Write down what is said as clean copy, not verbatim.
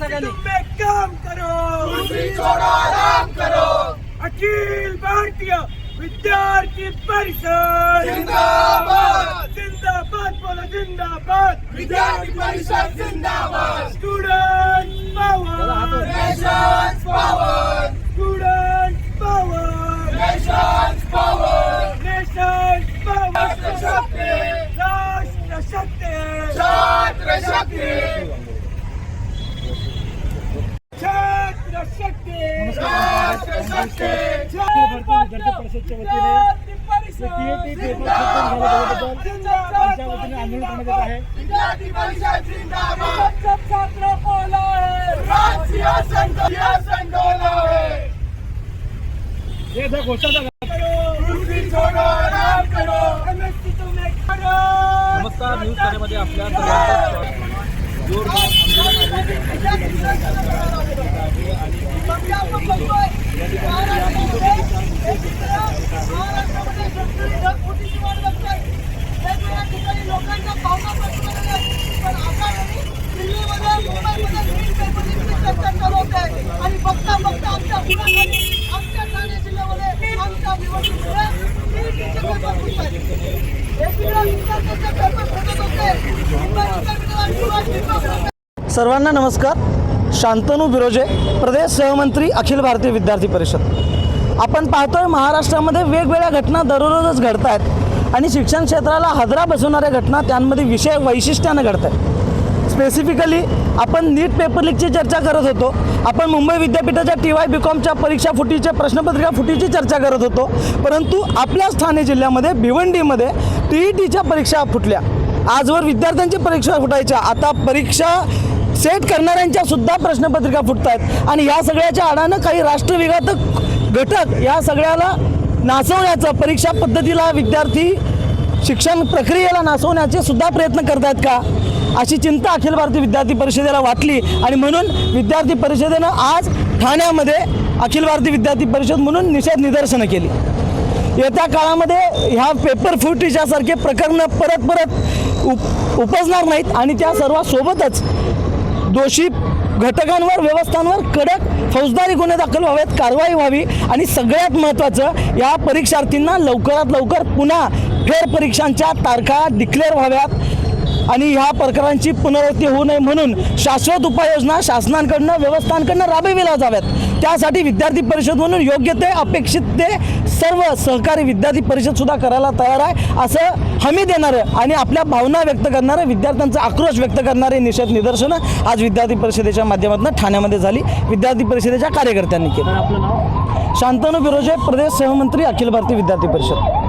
में काम करो, आराम करो। अखिल भारतीय विद्यार्थी परिषद जिंदाबाद, जिंदाबाद बोलो जिंदाबाद। विद्यार्थी परिषद जिंदाबाद। Student power, nation power. Student power, nation power. Nation power. राष्ट्र शक्ती, राष्ट्र शक्ती, छात्र शक्ती, छात्र शक्ती, राष्ट्र शक्ती। परिषदच्या वतीने आंदोलन करण्यात येत आहे। विद्यार्थी परिषद जिंदाबाद। छात्र बोलावे, राष्ट्रीय संघ बोलावे। ये घोषणा आराम करो, एमएससी तुम्हें करो। नमस्कार, न्यूज चॅनलमध्ये आपल्या सर्वांचं जोरदार लोकांच्या भावना पण आता दिल्लीमध्ये मुंबईमध्ये चर्चा चालू होते आणि बघता आमच्या ठाणे जिल्ह्यामध्ये आमच्या निवडणुकीमुळे सर्वांना नमस्कार। शांतनु बिरोजे, प्रदेश सहमंत्री, अखिल भारतीय विद्यार्थी परिषद। आपण पाहतोय महाराष्ट्रामध्ये वेगवेगळ्या घटना दररोजच घडत आहेत आणि शिक्षण क्षेत्राला हादरा बसवणाऱ्या घटना त्यांमध्ये वैशिष्ट्यानं घडत आहेत। स्पेसिफिकली आपण नीट पेपर लीकची चर्चा करत होतो, आपण मुंबई विद्यापीठाच्या TY BComच्या परीक्षा फुटीच्या प्रश्नपत्रिका फुटीची चर्चा करत होतो, परंतु आपल्याच ठाणे जिल्ह्यामध्ये भिवंडीमध्ये TETच्या परीक्षा फुटल्या। आजवर विद्यार्थ्यांची परीक्षा फुटायच्या, आता परीक्षा सेट करणाऱ्यांच्या सुद्धा प्रश्नपत्रिका फुटत आहेत आणि या सगळ्याच्या आडानं काही राष्ट्रविघातक घटक या सगळ्याला नाचवण्याचं, परीक्षा पद्धतीला, विद्यार्थी शिक्षण प्रक्रियेला नाचवण्याचे सुद्धा प्रयत्न करत आहेत का, अशी चिंता अखिल भारतीय विद्यार्थी परिषदेला वाटली आणि म्हणून विद्यार्थी परिषदेनं आज ठाण्यामध्ये अखिल भारतीय विद्यार्थी परिषद म्हणून निषेध निदर्शनं केली। येत्या काळामध्ये ह्या पेपर फुटीच्यासारखे प्रकरणं परत उपजणार नाहीत आणि त्या सर्वांसोबतच दोषी घटकांवर, व्यवस्थांवर कडक फौजदारी गुन्हे दाखल व्हावेत, कारवाई व्हावी आणि सगळ्यात महत्त्वाचं या परीक्षार्थींना लवकरात लवकर पुन्हा फेरपरीक्षांच्या तारखा डिक्लेअर व्हाव्यात आणि ह्या प्रकारांची पुनरावृत्ती होऊ नये म्हणून शाश्वत उपाययोजना शासनाकडनं, व्यवस्थांकडनं राबविल्या जाव्यात। त्यासाठी विद्यार्थी परिषद म्हणून योग्य ते, अपेक्षित ते सर्व सहकारी विद्यार्थी परिषद सुद्धा करायला तयार आहे, असं हमी देणारं आणि आपल्या भावना व्यक्त करणारं, विद्यार्थ्यांचा आक्रोश व्यक्त करणारे निषेध निदर्शनं आज विद्यार्थी परिषदेच्या माध्यमातून ठाण्यामध्ये झाली। विद्यार्थी परिषदेच्या कार्यकर्त्यांनी केलं। आपलं नाव? शांतनु बिरोजे, प्रदेश सहमंत्री, अखिल भारतीय विद्यार्थी परिषद।